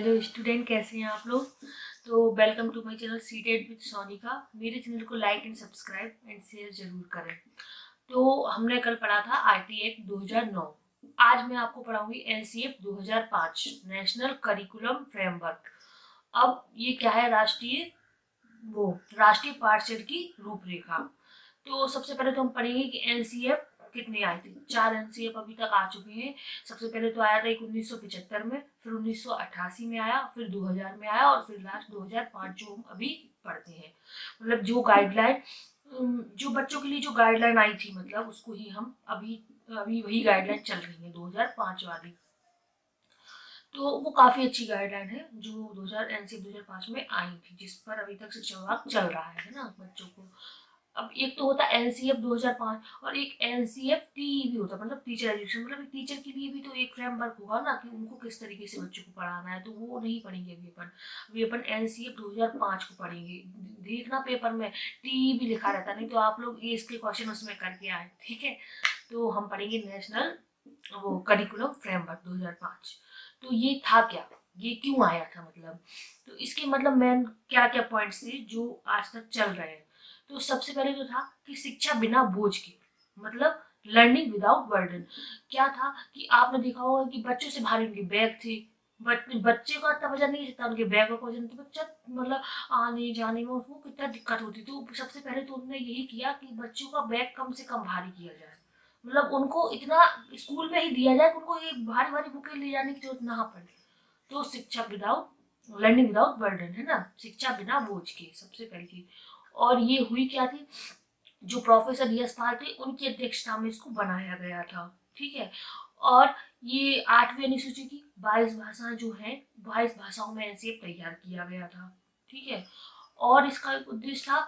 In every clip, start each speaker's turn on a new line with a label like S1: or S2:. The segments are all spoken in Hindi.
S1: हेलो स्टूडेंट, कैसे हैं आप लोग। तो welcome to my channel seated with Sonika. मेरे चैनल को like and subscribe and share जरूर करें। तो हमने कल पढ़ा था आरटी एक्ट 2009। आज मैं आपको पढ़ाऊंगी एनसीएफ 2005 नेशनल करिकुलम फ्रेमवर्क। अब ये क्या है? राष्ट्रीय पाठ्यक्रम की रूपरेखा। तो सबसे पहले तो हम पढ़ेंगे कि एनसीएफ कितने आए थे। 4 एनसीएफ अभी तक आ चुके हैं। सबसे पहले तो आया था एक 1975 में, फिर 1988 में आया, फिर 2000 में आया और फिर लास्ट 2005 जो हम अभी पढ़ते हैं। मतलब जो गाइडलाइन, जो बच्चों के लिए जो गाइडलाइन आई थी, मतलब उसको ही हम अभी अभी वही गाइडलाइन चल रही है 2005 वाली। तो वो काफी अच्छी गाइडलाइन है जो 2000 एनसीएफ 2005 में आई थी, जिस पर अभी तक शिक्षा विभाग चल रहा है ना बच्चों को। अब एक तो होता है एनसीएफ 2005 और एक एनसीएफ टीई भी होता है, मतलब टीचर एजुकेशन। मतलब टीचर के लिए भी तो एक फ्रेमवर्क होगा ना कि उनको किस तरीके से बच्चों को पढ़ाना है। तो वो नहीं पढ़ेंगे अभी अपन एनसीएफ 2005 को पढ़ेंगे। देखना पेपर में टीई भी लिखा रहता, नहीं तो आप लोग ये इसके क्वेश्चन उसमें करके आए, ठीक है। तो हम पढ़ेंगे नेशनल वो करिकुलम फ्रेमवर्क 2005। तो ये था क्या, ये क्यों आया था, मतलब तो इसके मतलब मेन क्या क्या पॉइंट्स थे जो आज तक चल रहे हैं। तो सबसे पहले तो था कि शिक्षा बिना बोझ के, मतलब लर्निंग विदाउट बर्डन। क्या था कि आपने देखा होगा कि बच्चों से भारी उनके बैग थे। बच्चे का इतना वजन नहीं रहता, उनके बैग का वजन, तो बच्चा मतलब आने जाने में उसको कितना दिक्कत होती। तो सबसे पहले तो उन्होंने यही किया कि बच्चों का बैग कम से कम भारी किया जाए। मतलब उनको इतना स्कूल में ही दिया जाए कि उनको एक भारी भारी बुकें ले जाने की जरूरत ना पड़े। तो शिक्षा विदाउट लर्निंग विदाउट बर्डन है ना, शिक्षा बिना बोझ के सबसे पहली। और ये हुई क्या थी, जो प्रोफेसर यस पाल थे उनकी अध्यक्षता में इसको बनाया गया था, ठीक है। और ये 8वीं अनुसूची की 22 भाषाएं जो हैं, 22 भाषाओं में एनसीएफ तैयार किया गया था, ठीक है। और इसका एक उद्देश्य था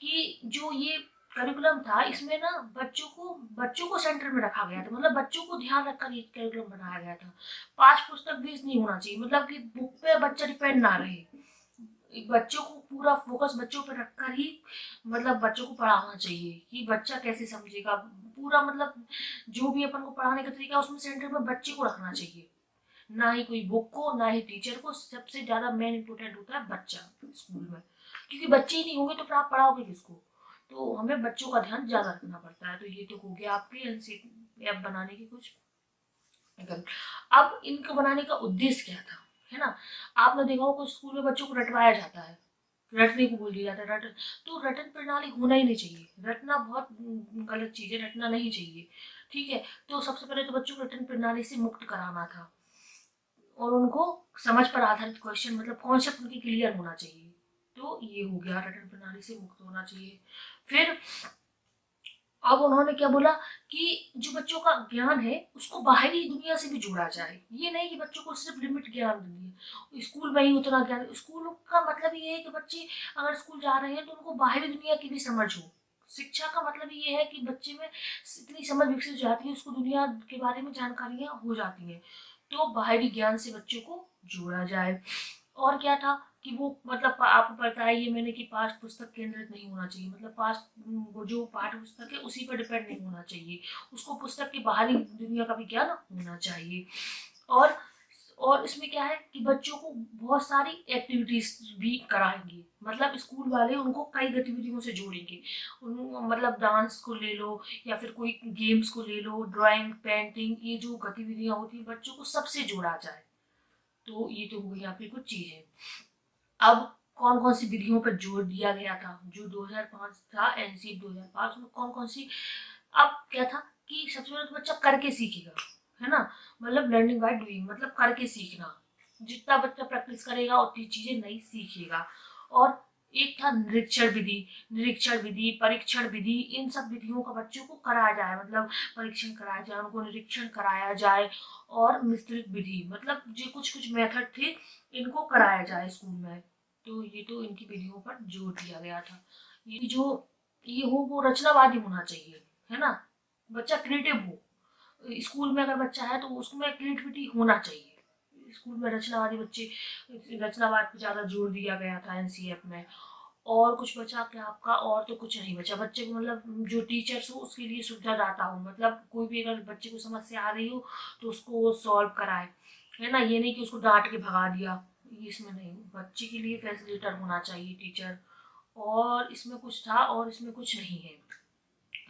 S1: कि जो ये करिकुलम था इसमें ना बच्चों को सेंटर में रखा गया था। मतलब बच्चों को ध्यान रखकर ये करिकुलम बनाया गया था। पाठ्य पुस्तक बेस्ड नहीं होना चाहिए, मतलब कि बुक पे बच्चा डिपेंड ना रहे। बच्चों को पूरा फोकस बच्चों पर रखकर ही मतलब बच्चों को पढ़ाना चाहिए कि बच्चा कैसे समझेगा पूरा। मतलब जो भी अपन को पढ़ाने का तरीका उसमें सेंटर में बच्चे को रखना चाहिए, ना ही कोई बुक को ना ही टीचर को। सबसे ज्यादा मेन इंपोर्टेंट होता है बच्चा स्कूल में, क्योंकि बच्चे ही नहीं होंगे तो फिर आप पढ़ाओगे किसको। तो हमें बच्चों का ध्यान ज्यादा रखना पड़ता है। तो ये तो हो गया आपके एनसीईआरटी ऐप बनाने के कुछ। अब इनको बनाने का उद्देश्य क्या था, है ना। आपने देखा होगा स्कूल में बच्चों को रटवाया जाता है, रटने को बोल दिया जाता है। रट तो रटन प्रणाली होना ही नहीं चाहिए। रटना बहुत गलत चीज है, रटना नहीं चाहिए, ठीक है। तो सबसे पहले तो बच्चों को रटन प्रणाली से मुक्त कराना था और उनको समझ पर आधारित क्वेश्चन, मतलब कॉन्सेप्ट उनके क्लियर होना चाहिए। तो ये हो गया, रटन प्रणाली से मुक्त होना चाहिए। फिर अब उन्होंने क्या बोला कि जो बच्चों का ज्ञान है उसको बाहरी दुनिया से भी जोड़ा जाए। ये नहीं कि बच्चों को सिर्फ लिमिट ज्ञान दिए, स्कूल में ही उतना ज्ञान। स्कूल का मतलब ये है कि बच्चे अगर स्कूल जा रहे हैं तो उनको बाहरी दुनिया की भी समझ हो। शिक्षा का मतलब ये है कि बच्चे में इतनी समझ विकसित हो जाती है, उसको दुनिया के बारे में जानकारियां हो जाती हैं। तो बाहरी ज्ञान से बच्चों को जोड़ा जाए। और क्या था कि वो मतलब आपको पता है ये मैंने कि पाठ्य पुस्तक केंद्रित नहीं होना चाहिए। मतलब वो जो पाठ्य पुस्तक है उसी पर डिपेंड नहीं होना चाहिए, उसको पुस्तक की बाहरी दुनिया का भी ज्ञान होना चाहिए। और और इसमें क्या है कि बच्चों को बहुत सारी एक्टिविटीज भी कराएंगे। मतलब स्कूल वाले उनको कई गतिविधियों से जोड़ेंगे। मतलब डांस को ले लो या फिर कोई गेम्स को ले लो, ड्राइंग पेंटिंग, ये जो गतिविधियां होती है बच्चों को सबसे जोड़ा जाए। तो ये तो हो गई आपकी कुछ चीजें। अब कौन कौन सी विधियों पर जोर दिया गया था जो 2005 था एनसीएफ 2005 में, कौन कौन सी। अब क्या था कि सबसे पहले तो बच्चा करके सीखेगा, है ना। मतलब लर्निंग बाय डूइंग, मतलब करके सीखना। जितना बच्चा प्रैक्टिस करेगा उतनी चीजें नई सीखेगा। और एक था निरीक्षण विधि परीक्षण विधि, इन सब विधियों का बच्चों को कराया जाए। मतलब परीक्षण कराया जाए, उनको निरीक्षण कराया जाए। और मिश्रित विधि, मतलब जो कुछ कुछ मेथड थे इनको कराया जाए स्कूल में। तो ये तो इनकी विधियों पर जोर दिया गया था। ये जो ये हो वो रचनावादी होना चाहिए, है ना। बच्चा क्रिएटिव हो। स्कूल में अगर बच्चा है तो उसमें क्रिएटिविटी होना चाहिए। स्कूल में रचनावादी बच्चे, रचनावाद पे ज्यादा जोर दिया गया था एनसीएफ में। और कुछ बचा क्या आपका? और तो कुछ नहीं बचा। बच्चे को मतलब जो टीचर्स हो उसके लिए सुविधादाता हो, मतलब कोई भी अगर बच्चे को समस्या आ रही हो तो उसको सॉल्व कराए, है ना। ये नहीं कि उसको डांट के भगा दिया, ये इसमें नहीं, बच्चे के लिए फैसिलिटेटर होना चाहिए टीचर, और इसमें कुछ था और इसमें कुछ नहीं है।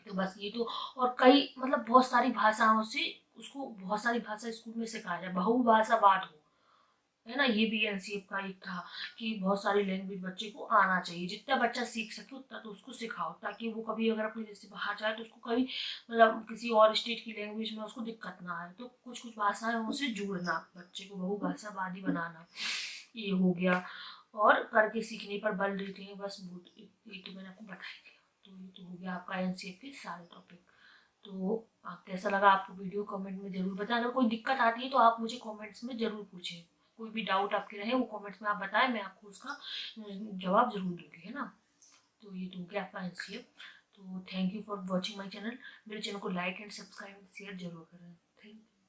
S1: तो बस ये तो, और कई मतलब बहुत सारी भाषाओं से उसको, बहुत सारी भाषा स्कूल में सिखाया जाए, बहुभाषावाद हो, है ना। ये भी एनसीएफ का एक था कि बहुत सारी लैंग्वेज बच्चे को आना चाहिए, जितना बच्चा सीख सके उतना तो उसको सिखाओ, ताकि वो कभी अगर अपने देश से बाहर जाए तो उसको कभी मतलब किसी और स्टेट की लैंग्वेज में उसको दिक्कत ना आए। तो कुछ कुछ भाषाएं उनसे जुड़ना, बच्चे को बहुभाषावादी बनाना, ये हो गया। और करके सीखने पर बल देते हैं, बस ये तो मैंने आपको बता ही दिया। तो ये तो हो गया आपका एनसीएफ के सारे टॉपिक। तो कैसा लगा आपको वीडियो, कमेंट में जरूर बताएं। अगर कोई दिक्कत आती है तो आप मुझे कमेंट्स में जरूर पूछें, कोई भी डाउट आपके रहे वो कमेंट्स में आप बताएं, मैं आपको उसका जवाब जरूर दूंगी, है ना। तो ये तो हो गया आपका एनसीएफ। तो thank you for watching my channel. मेरे चैनल को like and subscribe and share जरूर करें। Thank you.